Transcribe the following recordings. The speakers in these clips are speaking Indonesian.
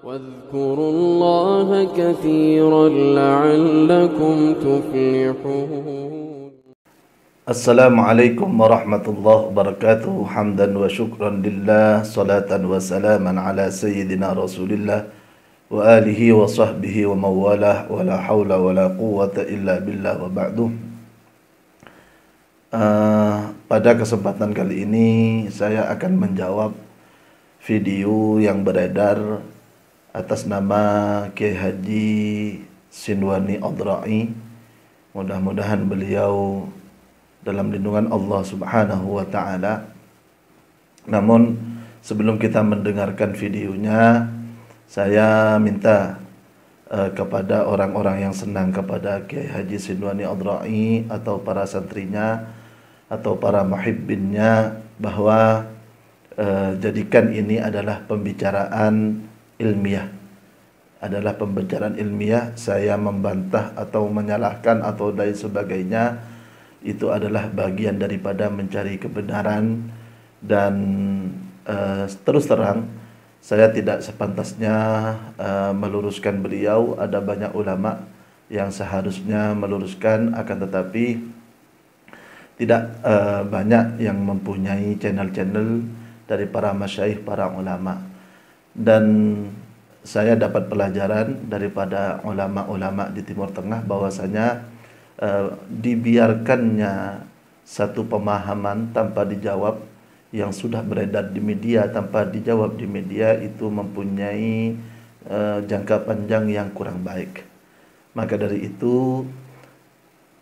واذكروا الله كثيرا لعلكم تفلحون. Assalamualaikum warahmatullahi wabarakatuh. Hamdan wa syukran lillah, salatan wa salaman ala sayyidina Rasulillah wa alihi wa sahbihi wa mawalah, wa la hawla wa la quwwata illa billah wa ba'du. Pada kesempatan kali ini saya akan menjawab video yang beredar atas nama Kiai Haji Sinwani Adra'i. Mudah-mudahan beliau dalam lindungan Allah Subhanahu wa Ta'ala. Namun sebelum kita mendengarkan videonya, saya minta kepada orang-orang yang senang kepada Kiai Haji Sinwani Adra'i atau para santrinya atau para muhibbinnya bahwa jadikan ini adalah pembicaraan ilmiah. Adalah pembicaraan ilmiah. Saya membantah atau menyalahkan atau lain sebagainya itu adalah bagian daripada mencari kebenaran, dan terus terang saya tidak sepantasnya meluruskan beliau. Ada banyak ulama yang seharusnya meluruskan, akan tetapi tidak banyak yang mempunyai channel-channel dari para masyayikh, para ulama. Dan saya dapat pelajaran daripada ulama-ulama di Timur Tengah bahwasanya dibiarkannya satu pemahaman tanpa dijawab yang sudah beredar di media, tanpa dijawab di media, itu mempunyai jangka panjang yang kurang baik. Maka dari itu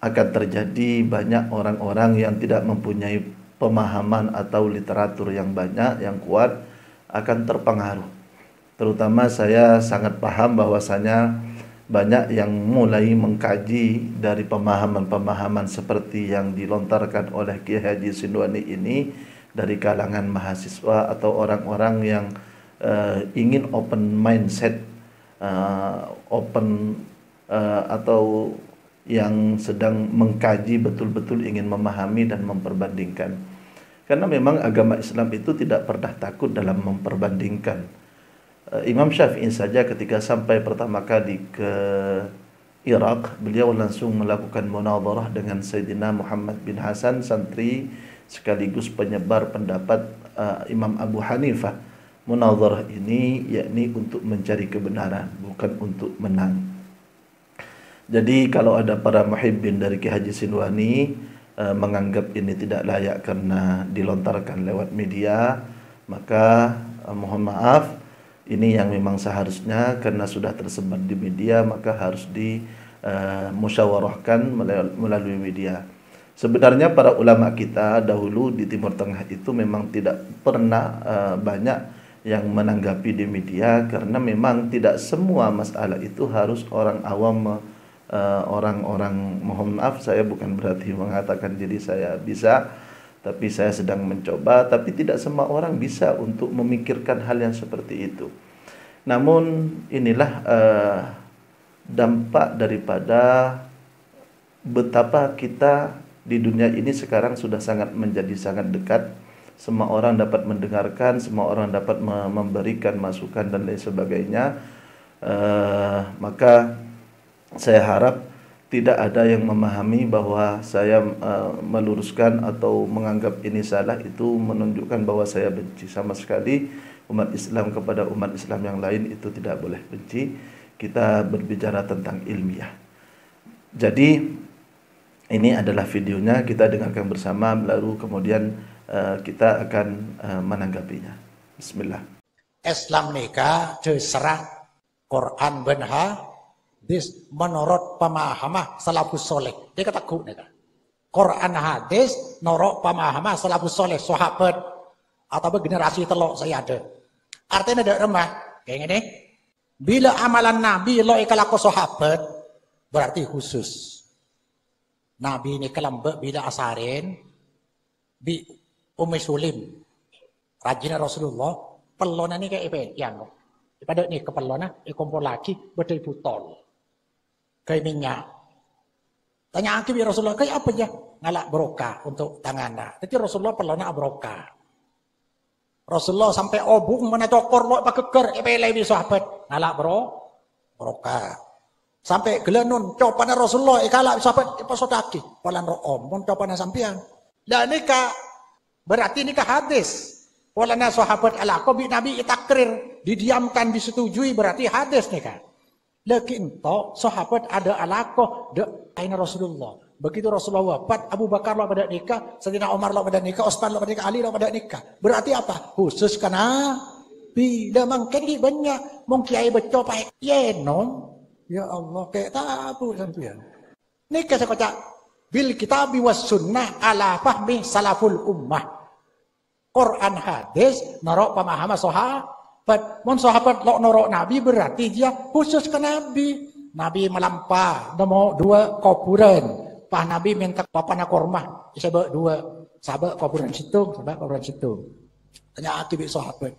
akan terjadi banyak orang-orang yang tidak mempunyai pemahaman atau literatur yang banyak, yang kuat, akan terpengaruh. Terutama saya sangat paham bahwasanya banyak yang mulai mengkaji dari pemahaman-pemahaman seperti yang dilontarkan oleh Kiai Haji Sinwani ini dari kalangan mahasiswa atau orang-orang yang ingin open mindset, atau yang sedang mengkaji betul-betul, ingin memahami dan memperbandingkan. Karena memang agama Islam itu tidak pernah takut dalam memperbandingkan. Imam Syafi'i saja ketika sampai pertama kali ke Irak, beliau langsung melakukan munadharah dengan Sayyidina Muhammad bin Hasan, santri sekaligus penyebar pendapat Imam Abu Hanifah. Munadharah ini yakni untuk mencari kebenaran, bukan untuk menang. Jadi kalau ada para muhibbin dari Kiai Haji Sinwani menganggap ini tidak layak karena dilontarkan lewat media, maka mohon maaf. Ini yang memang seharusnya karena sudah tersebar di media, maka harus dimusyawarahkan melalui media. Sebenarnya para ulama kita dahulu di Timur Tengah itu memang tidak pernah banyak yang menanggapi di media, karena memang tidak semua masalah itu harus orang awam, orang-orang, mohon maaf saya bukan berarti mengatakan diri saya bisa, tapi saya sedang mencoba, tapi tidak semua orang bisa untuk memikirkan hal yang seperti itu. Namun inilah dampak daripada betapa kita di dunia ini sekarang sudah menjadi sangat dekat. Semua orang dapat mendengarkan, semua orang dapat memberikan masukan dan lain sebagainya. Maka saya harap tidak ada yang memahami bahwa saya meluruskan atau menganggap ini salah, itu menunjukkan bahwa saya benci. Sama sekali umat Islam kepada umat Islam yang lain itu tidak boleh benci. Kita berbicara tentang ilmiah. Jadi ini adalah videonya, kita dengarkan bersama, lalu kemudian kita akan menanggapinya. Bismillah. Islam nikah terserah Quran benha this menurut pemahaman salafus soleh. Dia kata ku nih, Quran hadis menurut pemahaman salafus soleh, sahabat atau generasi telok saya ada. Artinya ada remah kayak gini. Bila amalan Nabi lo ikalaku sahabat berarti khusus. Nabi ini kelambek bila asarin bi Ummi Sulim rajin Rasulullah pelona ini kayak apa yang pada nih kepelona kumpul lagi betul butol kayak minyak. Tanya aku ya Rasulullah, kayak apa ya? Ngalak berokah untuk tangannya. Jadi Rasulullah pelona berokah. Rasulullah sampai obung mana cokor lo pakai ker, epelai sahabat. ngalak barokah. Sampai gelanun copanan Rasulullah ikalak sahabat pasodaki polan room pun copanan sampean. Dan nikah berarti nikah hadis. Polana sahabat ala bi Nabi itakrir didiamkan disetujui berarti hadis nikah. Lakin to sahabat ada alaqah de aina Rasulullah. Begitu Rasulullah wafat, Abu Bakar lah pada nikah, Sayyidina Umar lah pada nikah, Utsman lah pada nikah, Ali lah pada nikah. Berarti apa? Khusus karena bila mungkin banyak mungkin beco pakai yenon. Ya Allah, kayak tahu sampean. Nikah sekocak bil kitabi was sunnah ala fahmi salaful ummah. Quran hadis narok pemahaman sahabat. Mun sahabat lo norok Nabi berarti dia khusus ke Nabi. Nabi melampah nemu 2 kuburan. Pak Nabi minta papana korma. Sebab 2 sahabat kuburan situ, sahabat kuburan situ. Tanya akibik sahabat.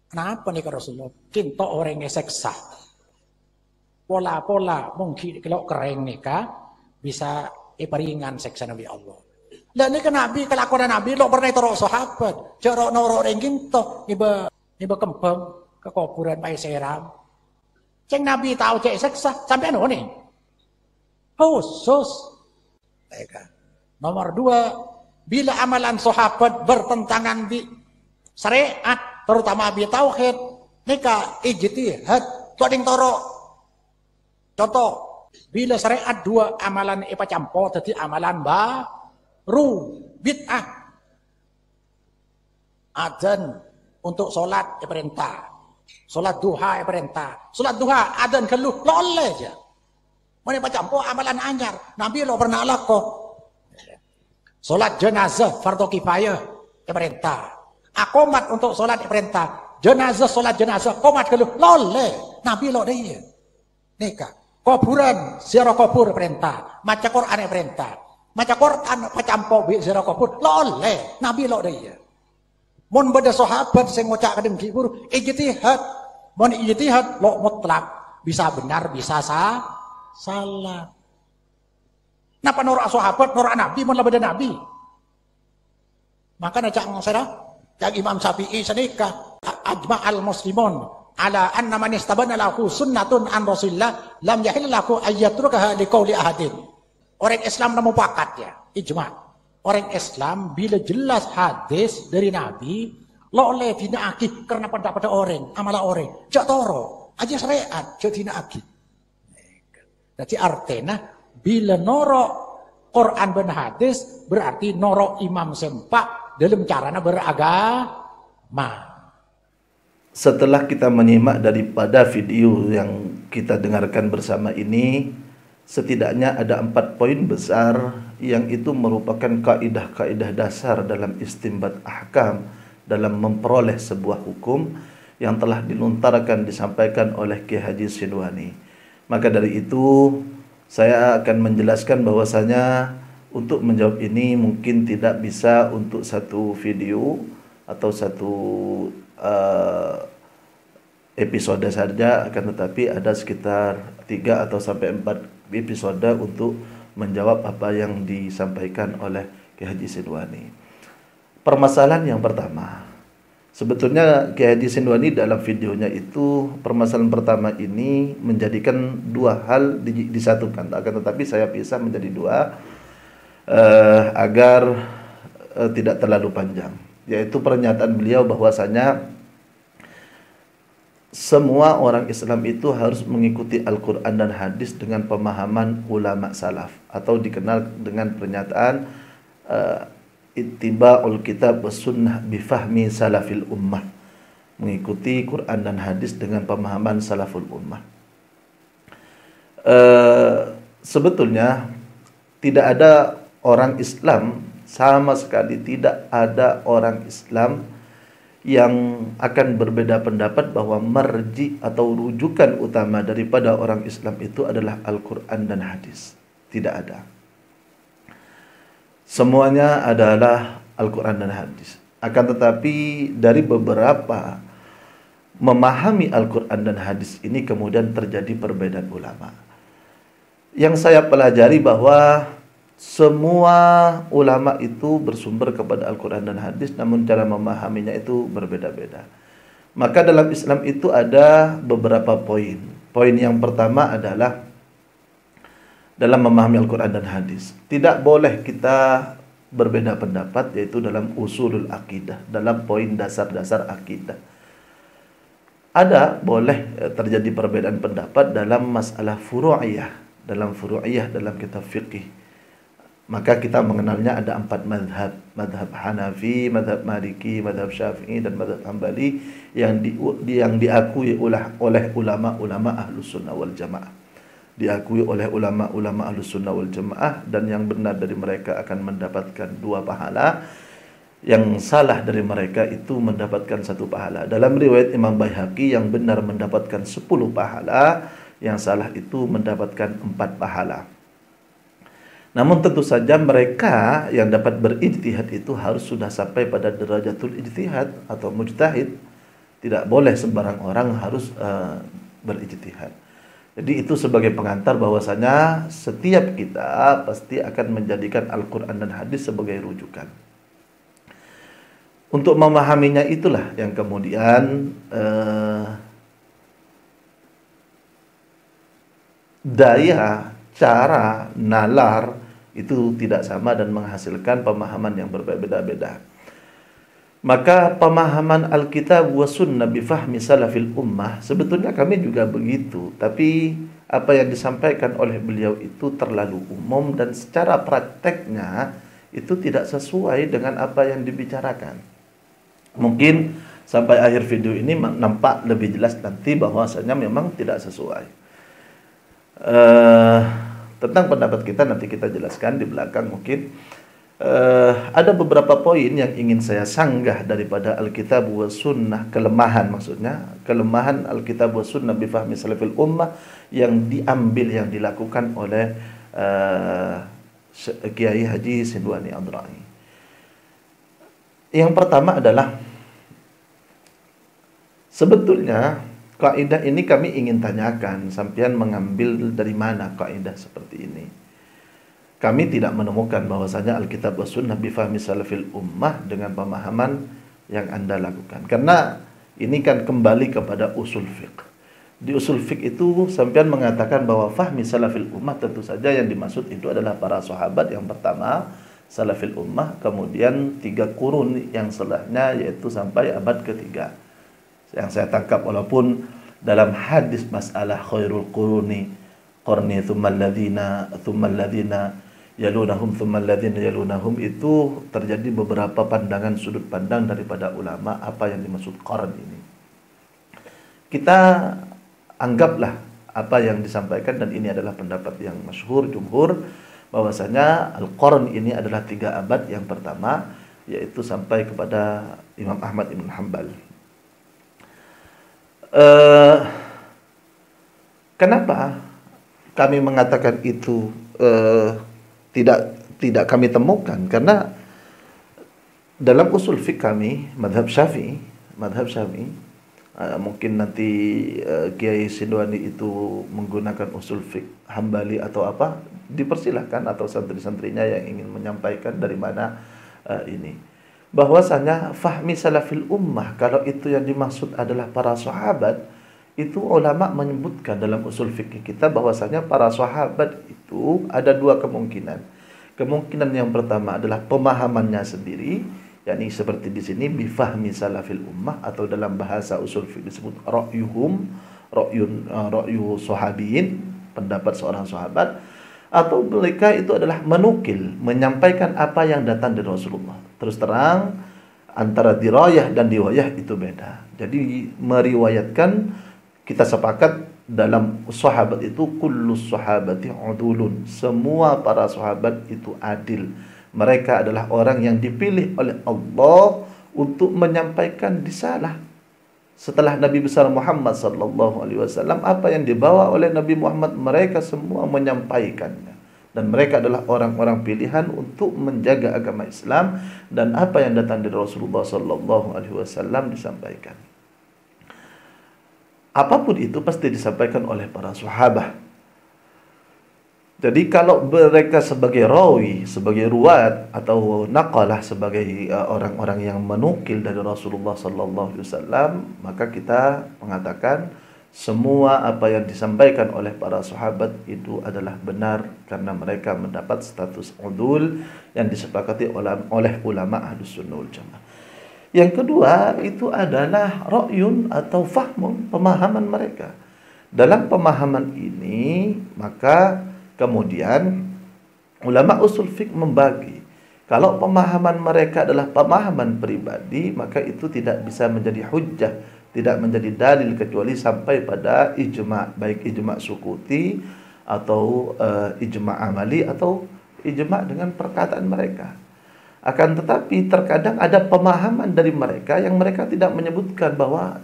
Kenapa nih Rasulullah? Kinto orang yang seksa. Pola-pola mungkin kalau kering nikah bisa iperingan seksa Nabi Allah. Dan ini kan Nabi kelakuan Nabi lo pernah torok sahabat, jorok norok rengking toh iba kembang ke kuburan pai seram. Ceng Nabi tahu cek seksa sampai anu nih. Khusus. Nomor 2, bila amalan sahabat bertentangan di syariat terutama bi tauhid nikah ijtihad tuh ding torok. Contoh, bila syariat 2 amalan ipa campo jadi amalan baru bid'ah. Adzan untuk sholat perintah, sholat duha perintah, sholat duha adzan keluh lo oleh aja. Mana ipa campo amalan anyar, Nabi lo pernah lakukan. Sholat jenazah fardu kifayah perintah, akomat untuk sholat perintah, jenazah sholat jenazah komat keluh lo oleh, Nabi lo dia nikah. Kuburan ziarah kubur perintah, maca Quran perintah, maca Quran pacampo bi ziarah kubur lo oleh Nabi lo dia. Mun beda sahabat sing ngocak kadang kibur ijtihad, mun ijtihad lo mutlak bisa benar bisa salah. Napa norak sahabat norak Nabi mun beda Nabi. Maka cak ngosera cak Imam Syafi'i senikah ajma'al muslimun ala anna man istabana lahu sunnatun an Rasulillah lam yahil lahu ayyatrukaha liqauli ahadin. Orang Islam nemu pakat ya, ijma. Orang Islam bila jelas hadis dari Nabi lo oleh dinaaki karena pada orang, amala orang. Jak toro, aja syariat jak dinaaki. Jadi artinya bila norok Quran dan hadis berarti norok imam sempak dalam caranya beragama. Setelah kita menyimak daripada video yang kita dengarkan bersama ini, setidaknya ada 4 poin besar yang itu merupakan kaidah-kaidah dasar dalam istinbat ahkam dalam memperoleh sebuah hukum yang telah dilontarkan disampaikan oleh Kiai Haji Sidwani. Maka dari itu saya akan menjelaskan bahwasanya untuk menjawab ini mungkin tidak bisa untuk satu video atau satu episode saja, akan tetapi ada sekitar 3 atau sampai 4 episode untuk menjawab apa yang disampaikan oleh Kiai Haji Sidwani. Permasalahan yang pertama, sebetulnya Kiai Haji Sidwani dalam videonya itu permasalahan pertama ini menjadikan 2 hal disatukan, akan tetapi saya pisah menjadi 2 agar tidak terlalu panjang, yaitu pernyataan beliau bahwasanya semua orang Islam itu harus mengikuti Al-Quran dan hadis dengan pemahaman ulama salaf, atau dikenal dengan pernyataan ittiba'ul kitab was sunnah bifahmi salafil ummah, mengikuti Quran dan hadis dengan pemahaman salaful ummah. Sebetulnya tidak ada orang Islam, sama sekali tidak ada orang Islam yang akan berbeda pendapat bahwa marji atau rujukan utama daripada orang Islam itu adalah Al-Quran dan hadis. Tidak ada. Semuanya adalah Al-Quran dan hadis. Akan tetapi dari beberapa memahami Al-Quran dan hadis ini kemudian terjadi perbedaan ulama. Yang saya pelajari bahwa semua ulama itu bersumber kepada Al-Quran dan hadis, namun cara memahaminya itu berbeda-beda. Maka dalam Islam itu ada beberapa poin. Poin yang pertama adalah dalam memahami Al-Quran dan hadis, tidak boleh kita berbeda pendapat, yaitu dalam usulul akidah, dalam poin dasar-dasar akidah. Ada boleh terjadi perbedaan pendapat dalam masalah furu'iyah, dalam kitab fiqih. Maka kita mengenalnya ada 4 madhab. Madhab Hanafi, madhab Maliki, madhab Syafi'i, dan madhab Hambali yang diakui oleh ulama-ulama Ahlus Sunnah wal Jamaah. Diakui oleh ulama-ulama Ahlus Sunnah wal Jamaah, dan yang benar dari mereka akan mendapatkan 2 pahala. Yang salah dari mereka itu mendapatkan 1 pahala. Dalam riwayat Imam Baihaqi, yang benar mendapatkan 10 pahala, yang salah itu mendapatkan 4 pahala. Namun tentu saja mereka yang dapat berijtihad itu harus sudah sampai pada derajatul ijtihad atau mujtahid. Tidak boleh sembarang orang harus berijtihad. Jadi itu sebagai pengantar bahwasanya setiap kita pasti akan menjadikan Al-Quran dan hadis sebagai rujukan. Untuk memahaminya itulah yang kemudian daya, cara, nalar itu tidak sama dan menghasilkan pemahaman yang berbeda-beda. Maka pemahaman Alkitab wa Sunnah bifahmi salafil ummah, sebetulnya kami juga begitu, tapi apa yang disampaikan oleh beliau itu terlalu umum dan secara prakteknya itu tidak sesuai dengan apa yang dibicarakan. Mungkin sampai akhir video ini nampak lebih jelas nanti bahwasanya memang tidak sesuai. Tentang pendapat kita nanti kita jelaskan di belakang mungkin. Ada beberapa poin yang ingin saya sanggah daripada Alkitab wa Sunnah, kelemahan maksudnya, kelemahan Alkitab wa Sunnah bifahmi salafil ummah yang diambil, yang dilakukan oleh Kiai Haji Sindwani Adrai. Yang pertama adalah, sebetulnya kaidah ini kami ingin tanyakan, sampean mengambil dari mana kaidah seperti ini? Kami tidak menemukan bahwasanya Alkitab wa Sunnah bifahmi salafil ummah dengan pemahaman yang Anda lakukan. Karena ini kan kembali kepada usul fiqh. Di usul fiqh itu sampean mengatakan bahwa fahmi salafil ummah tentu saja yang dimaksud itu adalah para sahabat yang pertama, salafil ummah, kemudian 3 kurun yang setelahnya yaitu sampai abad ketiga. Yang saya tangkap, walaupun dalam hadis masalah khairul quruni qarni tsummal ladzina yalunahum tsummal ladzina yalunahum, itu terjadi beberapa pandangan, sudut pandang daripada ulama apa yang dimaksud qarn ini. Kita anggaplah apa yang disampaikan, dan ini adalah pendapat yang masyhur jumhur, bahwasanya al-qarn ini adalah 3 abad yang pertama, yaitu sampai kepada Imam Ahmad Ibn Hanbal. Kenapa kami mengatakan itu tidak kami temukan? Karena dalam usul fiqh kami, madhab Syafi'i, mungkin nanti Kiai Sindwani itu menggunakan usul fiqh Hambali atau apa, dipersilahkan, atau santri-santrinya yang ingin menyampaikan dari mana ini. Bahwasanya fahmi salafil ummah, kalau itu yang dimaksud adalah para sahabat, itu ulama menyebutkan dalam usul fikih kita bahwasanya para sahabat itu ada 2 kemungkinan. Kemungkinan yang pertama adalah pemahamannya sendiri, yakni seperti di sini bifahmi salafil ummah, atau dalam bahasa usul fikih disebut ra'yu sahabiyin, pendapat seorang sahabat, atau mereka itu adalah menukil, menyampaikan apa yang datang dari Rasulullah. Terus terang, antara dirayah dan riwayah itu beda. Jadi meriwayatkan, kita sepakat dalam sahabat itu kullu sahabati udulun, semua para sahabat itu adil. Mereka adalah orang yang dipilih oleh Allah untuk menyampaikan risalah. Setelah Nabi besar Muhammad sallallahu alaihi wasallam, apa yang dibawa oleh Nabi Muhammad, mereka semua menyampaikannya. Dan mereka adalah orang-orang pilihan untuk menjaga agama Islam, dan apa yang datang dari Rasulullah sallallahu alaihi wasallam disampaikan. Apapun itu pasti disampaikan oleh para sahabat. Jadi kalau mereka sebagai rawi, sebagai ruwat atau naqalah sebagai orang-orang yang menukil dari Rasulullah sallallahu alaihi wasallam, maka kita mengatakan semua apa yang disampaikan oleh para sahabat itu adalah benar karena mereka mendapat status udul yang disepakati oleh ulama Ahlus Sunnah wal Jamaah. Yang kedua itu adalah ra'yun atau fahmun, pemahaman mereka. Dalam pemahaman ini maka kemudian ulama usul fiqh membagi. Kalau pemahaman mereka adalah pemahaman pribadi, maka itu tidak bisa menjadi hujjah, tidak menjadi dalil kecuali sampai pada ijma', baik ijma' sukuti atau ijma' amali atau ijma' dengan perkataan mereka. Akan tetapi terkadang ada pemahaman dari mereka yang mereka tidak menyebutkan bahwa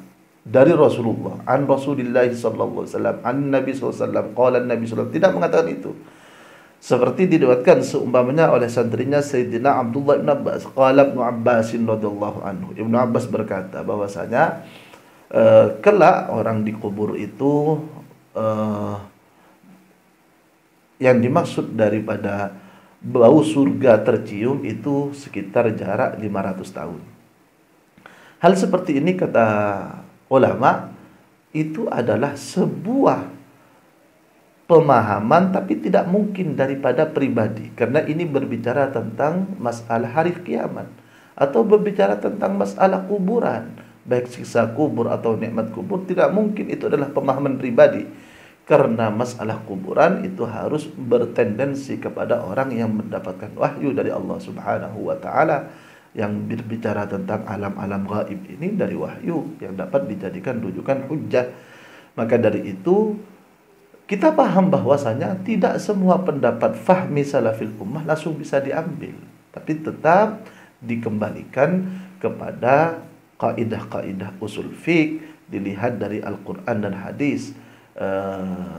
dari Rasulullah, an Rasulillah sallallahu alaihi wasallam, an Nabi sallallahu alaihi wasallam, qala Nabi sallallahu, tidak mengatakan itu. Seperti diriwayatkan seumpamanya oleh santrinya Sayyidina Abdullah bin Abbas, qala Ibnu Abbas radhiyallahu anhu. Ibnu Abbas berkata bahwasanya kelak orang dikubur itu yang dimaksud daripada bau surga tercium itu sekitar jarak 500 tahun. Hal seperti ini kata ulama itu adalah sebuah pemahaman tapi tidak mungkin daripada pribadi, karena ini berbicara tentang masalah hari kiamat atau berbicara tentang masalah kuburan, baik siksa kubur atau nikmat kubur. Tidak mungkin itu adalah pemahaman pribadi, karena masalah kuburan itu harus bertendensi kepada orang yang mendapatkan wahyu dari Allah Subhanahu wa taala, yang berbicara tentang alam-alam gaib ini dari wahyu yang dapat dijadikan rujukan hujjah. Maka dari itu kita paham bahwasanya tidak semua pendapat fahmi salafil ummah langsung bisa diambil, tapi tetap dikembalikan kepada kaidah-kaidah usul fiqh, dilihat dari Al-Quran dan hadis,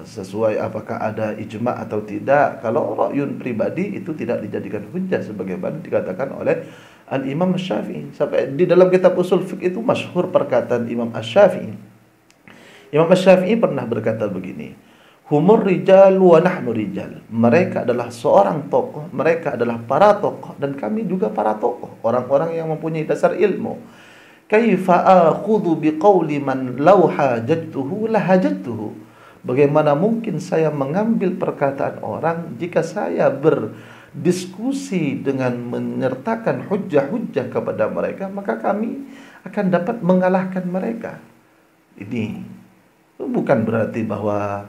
sesuai apakah ada ijma' atau tidak. Kalau ra'yun pribadi itu tidak dijadikan hujjah sebagaimana dikatakan oleh Al-Imam Asy-Syafi'i. Sampai di dalam kitab usul fiqh itu masyhur perkataan Imam Asy-Syafi'i. Imam Asy-Syafi'i pernah berkata begini, humur rijal wa nahnu rijal. Mereka adalah seorang tokoh, mereka adalah para tokoh, dan kami juga para tokoh, orang-orang yang mempunyai dasar ilmu. Kaifa akhudhu biqauli man law hajatuhu lahajatuhu. Bagaimana mungkin saya mengambil perkataan orang jika saya berdiskusi dengan menyertakan hujjah-hujjah kepada mereka, maka kami akan dapat mengalahkan mereka. Ini bukan berarti bahwa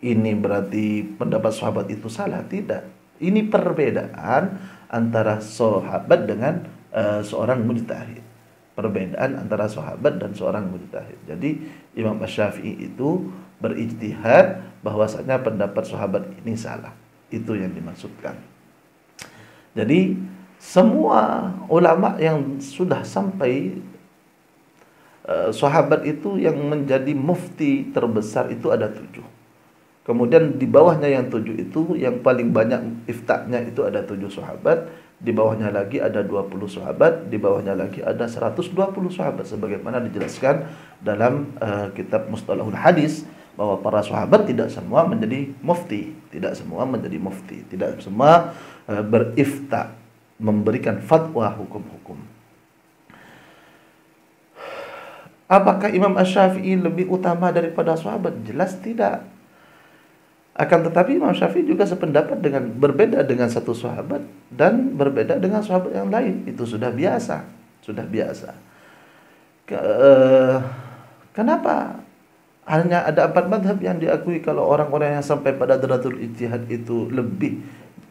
ini berarti pendapat sahabat itu salah, tidak. Ini perbedaan antara sahabat dengan seorang mujtahid. Perbedaan antara sahabat dan seorang mujtahid. Jadi Imam Asy-Syafi'i itu berijtihad bahwasanya pendapat sahabat ini salah. Itu yang dimaksudkan. Jadi semua ulama yang sudah sampai sahabat itu yang menjadi mufti terbesar itu ada 7. Kemudian di bawahnya yang 7 itu yang paling banyak iftaknya itu ada 7 sahabat. Di bawahnya lagi ada 20 sahabat, di bawahnya lagi ada 120 sahabat, sebagaimana dijelaskan dalam kitab Mustalahul Hadis bahwa para sahabat tidak semua menjadi mufti, tidak semua menjadi mufti, tidak semua berifta, memberikan fatwa hukum-hukum. Apakah Imam Asy-Syafi'i lebih utama daripada sahabat? Jelas tidak. Akan tetapi Imam Syafi'i juga sependapat dengan berbeda dengan satu sahabat dan berbeda dengan sahabat yang lain. Itu sudah biasa, sudah biasa. Kenapa hanya ada 4 mazhab yang diakui kalau orang-orang yang sampai pada darajatul ijtihad itu lebih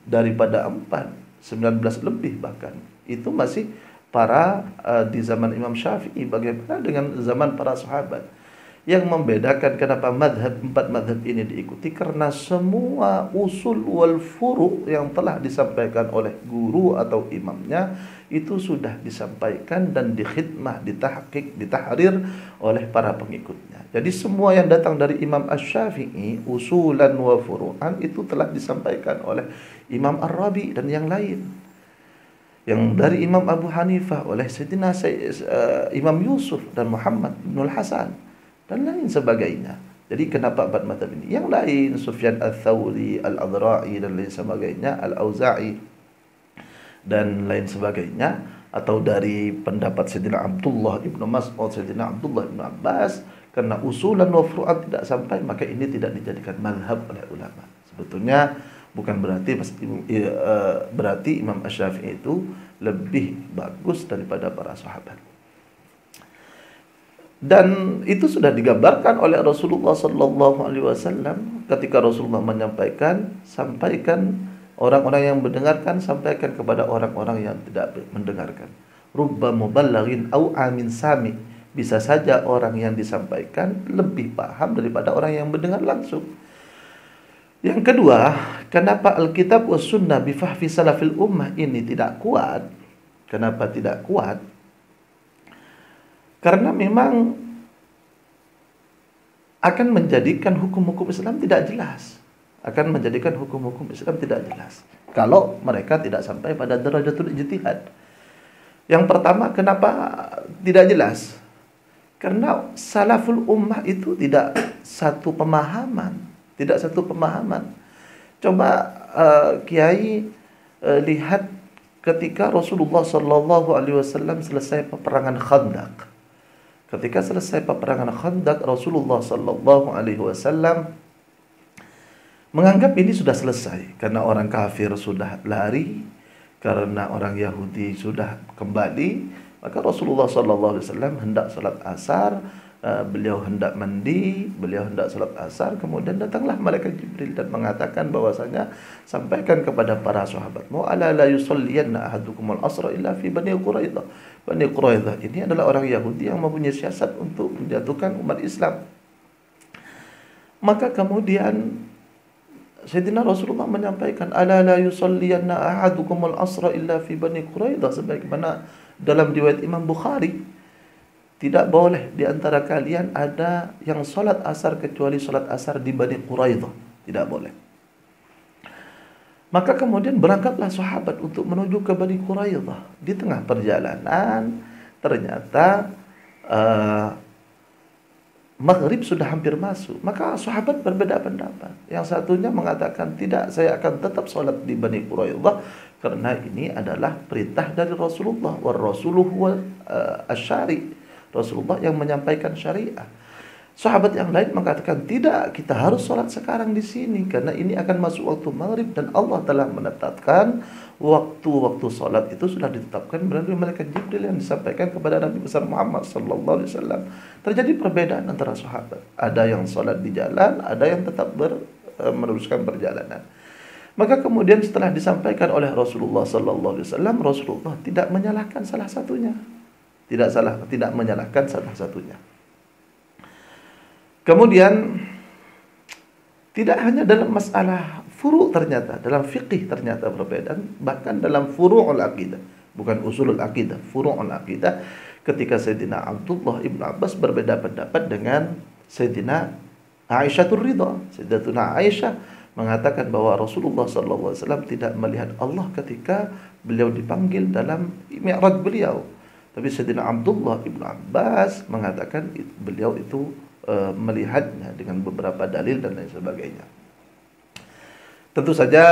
daripada 4, 19 lebih bahkan. Itu masih para di zaman Imam Syafi'i. Bagaimana dengan zaman para sahabat? Yang membedakan kenapa 4 mazhab ini diikuti karena semua usul wal furu' yang telah disampaikan oleh guru atau imamnya itu sudah disampaikan dan dikhidmah, ditahqiq, ditahrir oleh para pengikutnya. Jadi semua yang datang dari Imam Asy-Syafi'i, usulan wa furu'an, itu telah disampaikan oleh Imam Ar-Rabi dan yang lain. Yang dari Imam Abu Hanifah oleh Sayyidina Imam Yusuf dan Muhammad bin Hasan dan lain sebagainya. Jadi kenapa 4 mazhab ini? Yang lain, Sufyan Ats-Tsauri, Al-Adra'i dan lain sebagainya, Al-Auza'i dan lain sebagainya, atau dari pendapat Sayyidina Abdullah ibnu Mas'ud, Sayyidina Abdullah ibnu Abbas, karena usulan wa furu'at tidak sampai, maka ini tidak dijadikan mazhab oleh ulama. Sebetulnya bukan berarti Imam Asy-Syafi'i itu lebih bagus daripada para sahabat. Dan itu sudah digambarkan oleh Rasulullah sallallahu alaihi wasallam ketika Rasulullah menyampaikan, sampaikan, orang-orang yang mendengarkan sampaikan kepada orang-orang yang tidak mendengarkan. Rubba muballighin au amin sami. Bisa saja orang yang disampaikan lebih paham daripada orang yang mendengar langsung. Yang kedua, kenapa Alkitab was sunnah bifahmi salafil ummah ini tidak kuat? Kenapa tidak kuat? Karena memang akan menjadikan hukum-hukum Islam tidak jelas. Akan menjadikan hukum-hukum Islam tidak jelas kalau mereka tidak sampai pada darajatul ijtihad. Yang pertama, kenapa tidak jelas? Karena salaful ummah itu tidak satu pemahaman. Tidak satu pemahaman. Coba Kiai lihat ketika Rasulullah sallallahu alaihi wasallam selesai peperangan Khandaq. Ketika selesai peperangan Khandaq, Rasulullah sallallahu alaihi wasallam menganggap ini sudah selesai karena orang kafir sudah lari, karena orang Yahudi sudah kembali, maka Rasulullah sallallahu alaihi wasallam hendak salat asar, beliau hendak mandi, beliau hendak salat asar, kemudian datanglah malaikat Jibril dan mengatakan bahwasanya sampaikan kepada para sahabatmu, ala la yusalliyanna ahadukumul asra illa fi Bani Quraidah. Bani Quraidah ini adalah orang Yahudi yang mempunyai siasat untuk menjatuhkan umat Islam. Maka kemudian Sayyidina Rasulullah menyampaikan, ala la yusalliyanna ahadukumul asra illa fi Bani Quraidah, sebagaimana dalam riwayat Imam Bukhari, tidak boleh di antara kalian ada yang salat asar kecuali salat asar di Bani Quraidah. Tidak boleh. Maka kemudian berangkatlah sahabat untuk menuju ke Bani Quraidah. Di tengah perjalanan ternyata Maghrib sudah hampir masuk. Maka sahabat berbeda pendapat. Yang satunya mengatakan, tidak, saya akan tetap salat di Bani Quraidah karena ini adalah perintah dari Rasulullah. Wa rasuluhu asyari. Rasulullah yang menyampaikan syariah. Sahabat yang lain mengatakan, tidak, kita harus sholat sekarang di sini karena ini akan masuk waktu maghrib dan Allah telah menetapkan waktu-waktu sholat itu sudah ditetapkan melalui malaikat Jibril yang disampaikan kepada Nabi besar Muhammad sallallahu alaihi wasallam. Terjadi perbedaan antara sahabat. Ada yang sholat di jalan, ada yang tetap meneruskan perjalanan. Maka kemudian setelah disampaikan oleh Rasulullah sallallahu alaihi wasallam, Rasulullah tidak menyalahkan salah satunya. Tidak menyalahkan salah satunya. Kemudian tidak hanya dalam masalah furu' ternyata, dalam fikih ternyata perbedaan, bahkan dalam furu'ul aqidah, bukan usulul aqidah, furu'ul aqidah, ketika Sayyidina Abdullah ibnu Abbas berbeda pendapat dengan Sayyidina Aisyah Ridha. Sayyidatuna Aisyah mengatakan bahwa Rasulullah sallallahu alaihi wasallam tidak melihat Allah ketika beliau dipanggil dalam mi'raj beliau. Tapi Sayyidina Abdullah ibnu Abbas mengatakan beliau itu melihatnya dengan beberapa dalil dan lain sebagainya. Tentu saja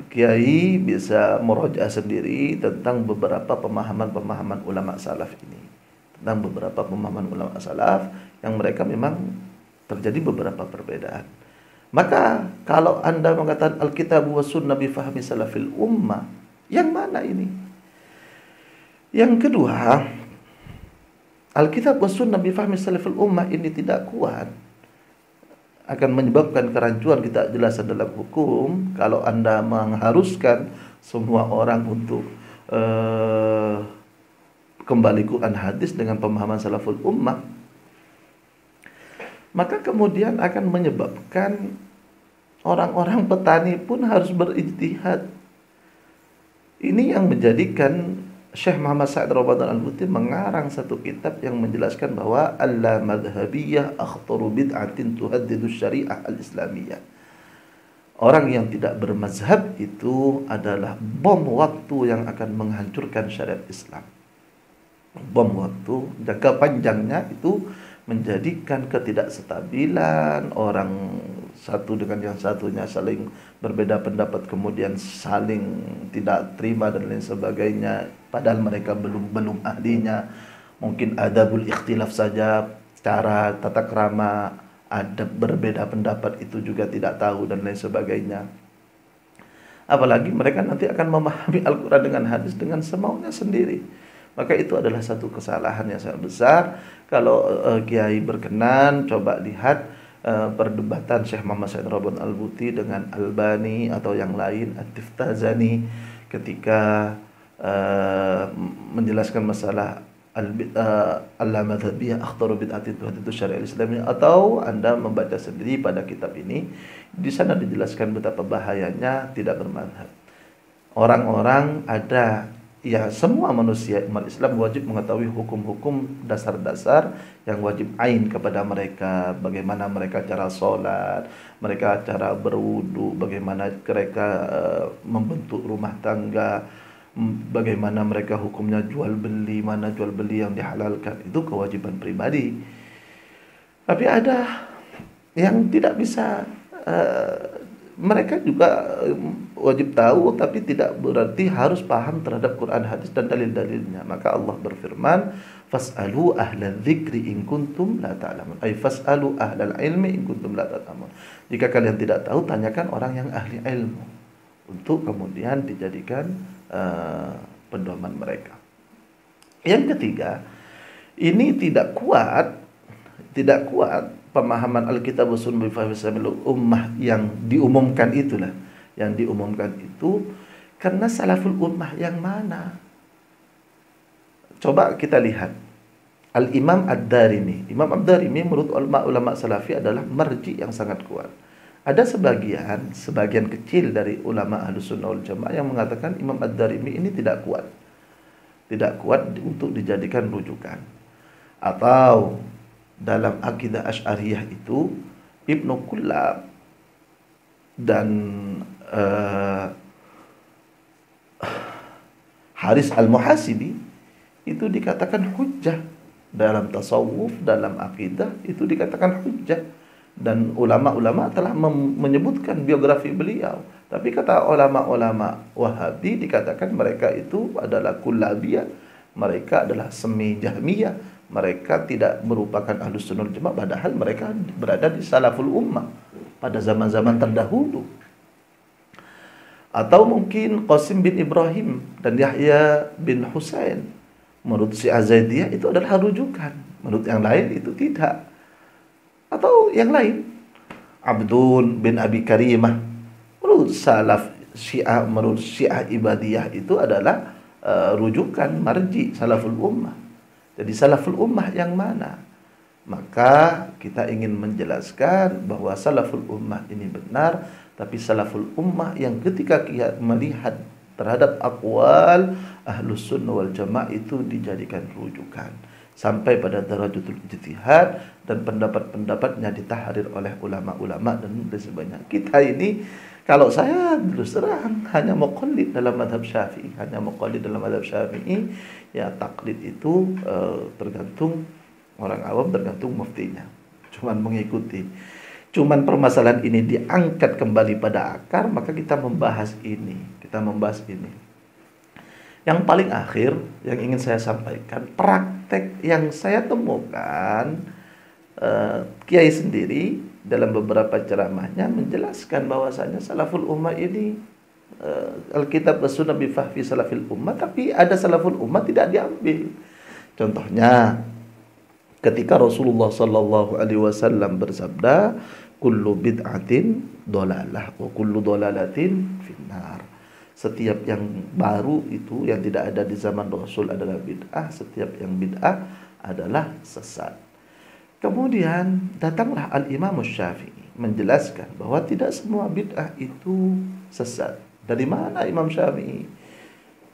Kiai bisa merojaah sendiri tentang beberapa pemahaman-pemahaman ulama salaf ini. Tentang beberapa pemahaman ulama salaf yang mereka memang terjadi beberapa perbedaan. Maka kalau Anda mengatakan Alkitab wa sunnah bifahmi salafil ummah, yang mana ini? Yang kedua, Alkitab wa sunnah bifahmi salafil ummah ini tidak kuat, akan menyebabkan kerancuan kita jelasan dalam hukum. Kalau Anda mengharuskan semua orang untuk kembali Quran hadis dengan pemahaman salaful ummah, maka kemudian akan menyebabkan orang-orang petani pun harus berijtihad. Ini yang menjadikan Syekh Muhammad Sa'id Ramadan Al-Buti mengarang satu kitab yang menjelaskan bahwa al-madhabiyah akhtaru bid'atin tuhaddidu syariah al-islamiyah. Orang yang tidak bermazhab itu adalah bom waktu yang akan menghancurkan syariat Islam. Bom waktu jangka panjangnya itu menjadikan ketidakstabilan orang satu dengan yang satunya saling berbeda pendapat, kemudian saling tidak terima dan lain sebagainya, padahal mereka belum ahlinya. Mungkin adabul ikhtilaf saja, cara tata krama adab berbeda pendapat itu juga tidak tahu dan lain sebagainya. Apalagi mereka nanti akan memahami Al-Quran dengan hadis dengan semaunya sendiri. Maka itu adalah satu kesalahan yang sangat besar. Kalau Kiai berkenan, coba lihat perdebatan Syekh Muhammad Said Rabun Al-Buti dengan Albani atau yang lain, At-Tiftazani, ketika menjelaskan masalah al-madhabiyah akhtaru bid'atin tuhadithu syari'il islamiyah, atau Anda membaca sendiri pada kitab ini. Di sana dijelaskan betapa bahayanya tidak bermadhab. Orang-orang ada, ya semua manusia umat Islam wajib mengetahui hukum-hukum dasar-dasar yang wajib ain kepada mereka. Bagaimana mereka cara sholat, mereka cara berwudu, bagaimana mereka membentuk rumah tangga, bagaimana mereka hukumnya jual beli, mana jual beli yang dihalalkan. Itu kewajiban pribadi. Tapi ada yang tidak bisa, mereka juga wajib tahu, tapi tidak berarti harus paham terhadap Quran, hadis dan dalil-dalilnya. Maka Allah berfirman, fas'alu ahla dzikri in kuntum la ta'lamun. Ay fas'alu ahlal ilmi in kuntum la ta'lamun. Jika kalian tidak tahu, tanyakan orang yang ahli ilmu, untuk kemudian dijadikan pedoman mereka. Yang ketiga, ini tidak kuat pemahaman Alkitab wa Sunnah bi fahmi ummah yang diumumkan itulah, yang diumumkan itu karena salaful ummah yang mana? Coba kita lihat Al-Imam Ad-Darimi. Imam Ad-Darimi menurut ulama salafi adalah marji yang sangat kuat. Ada sebagian kecil dari ulama Ahlus Sunnah wal Jamaah yang mengatakan Imam Ad-Darimi ini tidak kuat untuk dijadikan rujukan. Atau dalam akidah Asy'ariyah itu Ibnu Kullab dan Haris Al-Muhasibi itu dikatakan hujjah. Dalam tasawuf, dalam akidah itu dikatakan hujjah. Dan ulama-ulama telah menyebutkan biografi beliau. Tapi kata ulama-ulama Wahabi dikatakan mereka itu adalah kullabiyah, mereka adalah semi jahmiyah, mereka tidak merupakan Ahlus Sunnah wal Jamaah, padahal mereka berada di salaful ummah pada zaman-zaman terdahulu. Atau mungkin Qasim bin Ibrahim dan Yahya bin Husain, menurut Syiah Zaidiyah itu adalah rujukan, menurut yang lain itu tidak. Atau yang lain, Abdul bin Abi Karimah, menurut salaf Syiah, menurut Syiah Ibadiyah itu adalah rujukan marji salaful ummah. Jadi salaful ummah yang mana? Maka kita ingin menjelaskan bahwa salaful ummah ini benar, tapi salaful ummah yang ketika kita melihat terhadap aqwal Ahlus Sunnah wal Jamaah itu dijadikan rujukan sampai pada darajatul ijtihad, dan pendapat-pendapatnya ditahrir oleh ulama-ulama dan sebagainya. Kita ini, kalau saya terus terang hanya muqallid dalam mazhab Syafi'i, ya taklid itu tergantung orang awam, tergantung muftinya. Cuman mengikuti. Cuman permasalahan ini diangkat kembali pada akar, maka kita membahas ini. Yang paling akhir yang ingin saya sampaikan, praktek yang saya temukan, Kiai sendiri dalam beberapa ceramahnya menjelaskan bahwasanya salaful ummah ini Alkitab was Sunnah bi fahmi salafil ummah, tapi ada salaful ummah tidak diambil. Contohnya ketika Rasulullah sallallahu alaihi wasallam bersabda, kullu bid'atin dhalalah wa kullu dhalalatin finnar. Setiap yang baru itu yang tidak ada di zaman Rasul adalah bid'ah, setiap yang bid'ah adalah sesat. Kemudian datanglah Al-Imam Syafi'i menjelaskan bahwa tidak semua bid'ah itu sesat. Dari mana Imam Syafi'i?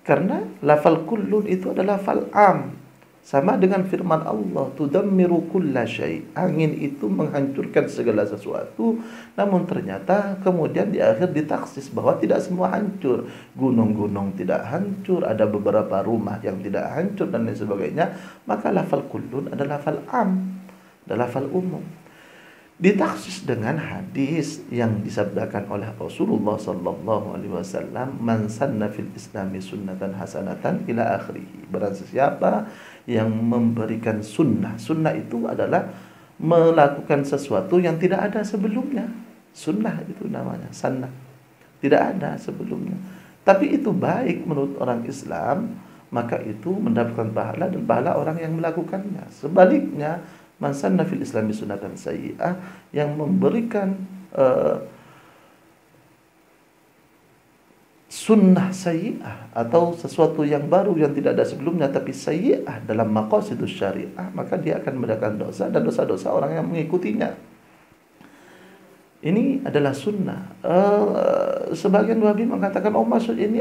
Karena lafal kullun itu adalah lafal am. Sama dengan firman Allah, tudammiru kulla syai'. Angin itu menghancurkan segala sesuatu. Namun ternyata kemudian di akhir ditaksis bahwa tidak semua hancur. Gunung-gunung tidak hancur, ada beberapa rumah yang tidak hancur dan lain sebagainya. Maka lafal kullun adalah lafal am. lafal umum. Ditaksis dengan hadis yang disabdakan oleh Rasulullah sallallahu alaihi wasallam, man sanna fil islami sunnatan hasanatan ila akhirih. Barang siapa yang memberikan sunnah. Sunnah itu adalah melakukan sesuatu yang tidak ada sebelumnya. Sunnah itu namanya, sunnah. Tidak ada sebelumnya. Tapi itu baik menurut orang Islam, maka itu mendapatkan pahala dan pahala orang yang melakukannya. Sebaliknya, man sanna fil islami sunnatan sayyi'ah, yang memberikan sunnah sayyi'ah atau sesuatu yang baru yang tidak ada sebelumnya tapi sayyi'ah dalam maqasidus syariah, maka dia akan mendapatkan dosa dan dosa-dosa orang yang mengikutinya. Ini adalah sunnah. Sebagian wahabi mengatakan, oh maksud ini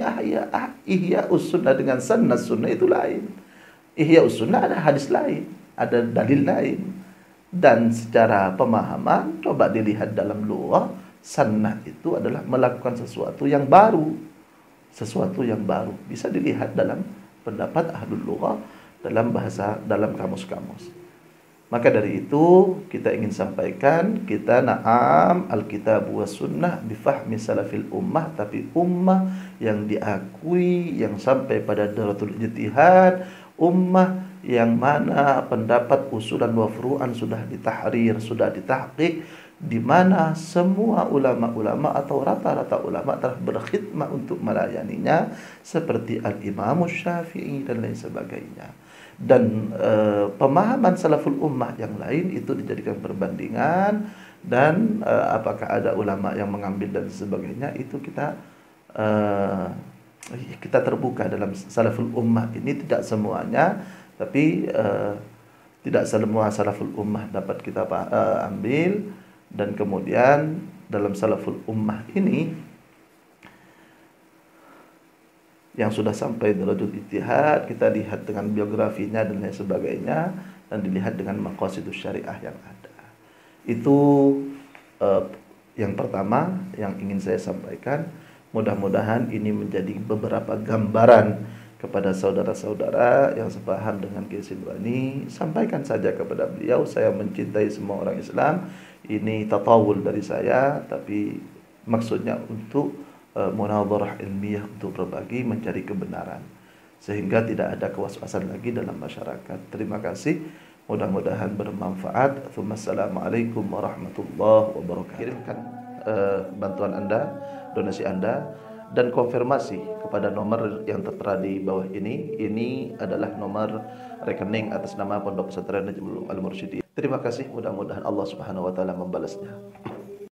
ihya sunnah dengan sunnah. Sunnah itu lain. Ihya sunnah ada hadis lain, ada dalil lain. Dan secara pemahaman, coba dilihat dalam lughah, sunnah itu adalah melakukan sesuatu yang baru. Sesuatu yang baru. Bisa dilihat dalam pendapat ahlul lughah, dalam bahasa, dalam kamus-kamus. Maka dari itu kita ingin sampaikan, kita na'am al-kitab wa sunnah bifahmi salafil ummah, tapi ummah yang diakui, yang sampai pada daratul ijtihad, ummah yang mana pendapat usulan wa furu'an sudah ditahrir, sudah ditahqiq, di mana semua ulama-ulama atau rata-rata ulama telah berkhidmah untuk melayaninya, seperti al-Imam Syafi'i dan lain sebagainya. Dan pemahaman salaful ummah yang lain itu dijadikan perbandingan, dan apakah ada ulama yang mengambil dan sebagainya, itu kita terbuka dalam salaful ummah ini. Tidak semuanya, tapi tidak semua salaful ummah dapat kita ambil. Dan kemudian dalam salaful ummah ini yang sudah sampai derajat ijtihad, kita lihat dengan biografinya dan lain sebagainya, dan dilihat dengan maqasidus syariah yang ada. Itu yang pertama yang ingin saya sampaikan. Mudah-mudahan ini menjadi beberapa gambaran kepada saudara-saudara yang sepaham dengan Kiai Silwani. Sampaikan saja kepada beliau, saya mencintai semua orang Islam. Ini tatawul dari saya, tapi maksudnya untuk munadharah ilmiah, untuk berbagi, mencari kebenaran, sehingga tidak ada kewaswasan lagi dalam masyarakat. Terima kasih, mudah-mudahan bermanfaat. Assalamualaikum warahmatullahi wabarakatuh. Kirimkan bantuan Anda, donasi Anda, dan konfirmasi kepada nomor yang tertera di bawah ini. Ini adalah nomor rekening atas nama Pondok Pesantren Najmul Al-Mursyidin. Terima kasih, mudah-mudahan Allah Subhanahu wa taala membalasnya.